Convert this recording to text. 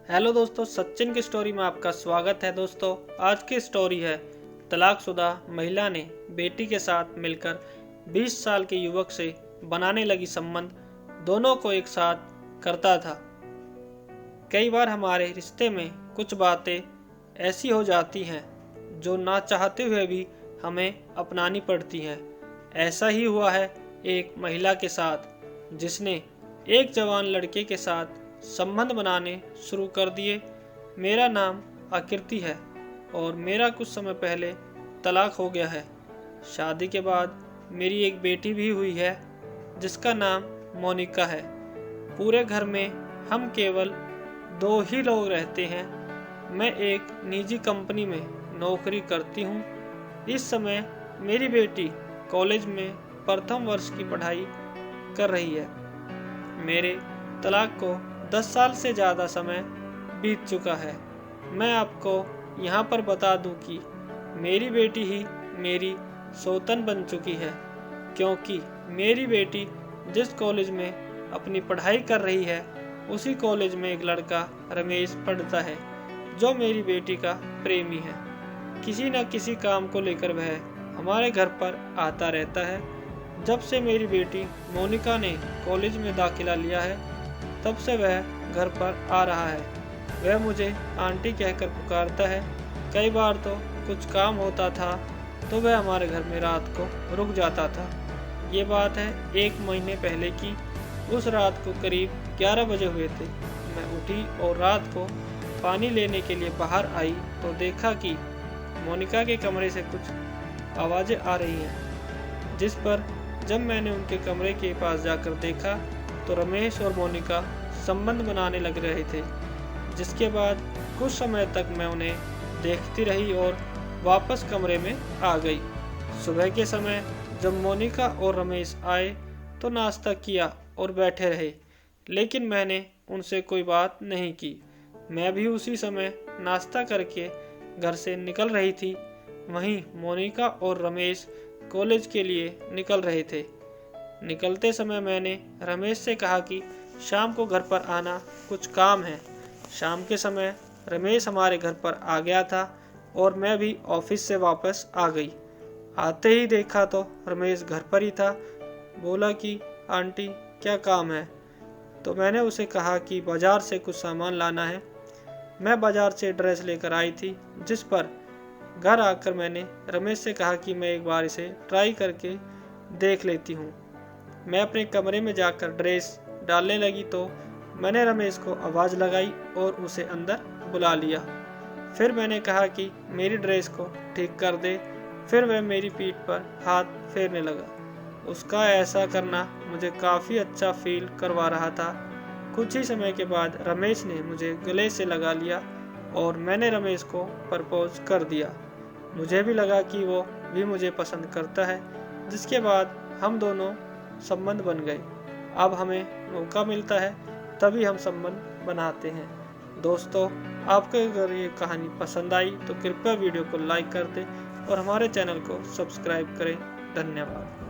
Hello दोस्तों, सचिन की story में आपका स्वागत है। दोस्तों, आज की स्टोरी है तलाकशुदा महिला ने बेटी के साथ मिलकर 20 साल के युवक से बनाने लगी संबंध दोनों को एक साथ करता था। कई बार हमारे रिश्ते में कुछ बातें ऐसी हो जाती हैं जो ना चाहते हुए भी हमें अपनानी पड़ती हैं। ऐसा ही हुआ है एक महिला के साथ, जिसने एक जवान लड़के के साथ संबंध बनाने शुरू कर दिए। मेरा नाम आकृति है और मेरा कुछ समय पहले तलाक हो गया है। शादी के बाद मेरी एक बेटी भी हुई है जिसका नाम मोनिका है। पूरे घर में हम केवल 2 ही लोग रहते हैं। मैं एक निजी कंपनी में नौकरी करती हूँ। इस समय मेरी बेटी कॉलेज में प्रथम वर्ष की पढ़ाई कर रही है। मेरे तलाक को 10 साल से ज़्यादा समय बीत चुका है। मैं आपको यहाँ पर बता दूँ कि मेरी बेटी ही मेरी सौतन बन चुकी है, क्योंकि मेरी बेटी जिस कॉलेज में अपनी पढ़ाई कर रही है उसी कॉलेज में एक लड़का रमेश पढ़ता है, जो मेरी बेटी का प्रेमी है। किसी न किसी काम को लेकर वह हमारे घर पर आता रहता है। जब से मेरी बेटी मोनिका ने कॉलेज में दाखिला लिया है, तब से वह घर पर आ रहा है। वह मुझे आंटी कहकर पुकारता है। कई बार तो कुछ काम होता था तो वह हमारे घर में रात को रुक जाता था। ये बात है 1 महीने पहले की। उस रात को करीब 11 बजे हुए थे। मैं उठी और रात को पानी लेने के लिए बाहर आई तो देखा कि मोनिका के कमरे से कुछ आवाज़ें आ रही हैं, जिस पर जब मैंने उनके कमरे के पास जाकर देखा तो रमेश और मोनिका संबंध बनाने लग रहे थे। जिसके बाद कुछ समय तक मैं उन्हें देखती रही और वापस कमरे में आ गई। सुबह के समय जब मोनिका और रमेश आए तो नाश्ता किया और बैठे रहे, लेकिन मैंने उनसे कोई बात नहीं की। मैं भी उसी समय नाश्ता करके घर से निकल रही थी। वहीं मोनिका और रमेश कॉलेज के लिए निकल रहे थे। निकलते समय मैंने रमेश से कहा कि शाम को घर पर आना, कुछ काम है। शाम के समय रमेश हमारे घर पर आ गया था और मैं भी ऑफिस से वापस आ गई। आते ही देखा तो रमेश घर पर ही था। बोला कि आंटी क्या काम है? तो मैंने उसे कहा कि बाज़ार से कुछ सामान लाना है। मैं बाज़ार से ड्रेस लेकर आई थी, जिस पर घर आकर मैंने रमेश से कहा कि मैं एक बार इसे ट्राई करके देख लेती हूँ। मैं अपने कमरे में जाकर ड्रेस डालने लगी तो मैंने रमेश को आवाज़ लगाई और उसे अंदर बुला लिया। फिर मैंने कहा कि मेरी ड्रेस को ठीक कर दे। फिर वह मेरी पीठ पर हाथ फेरने लगा। उसका ऐसा करना मुझे काफ़ी अच्छा फील करवा रहा था। कुछ ही समय के बाद रमेश ने मुझे गले से लगा लिया और मैंने रमेश को प्रपोज कर दिया। मुझे भी लगा कि वो भी मुझे पसंद करता है। जिसके बाद हम दोनों संबंध बन गए। अब हमें मौका मिलता है तभी हम संबंध बनाते हैं। दोस्तों, आपको अगर ये कहानी पसंद आई तो कृपया वीडियो को लाइक कर दें और हमारे चैनल को सब्सक्राइब करें। धन्यवाद।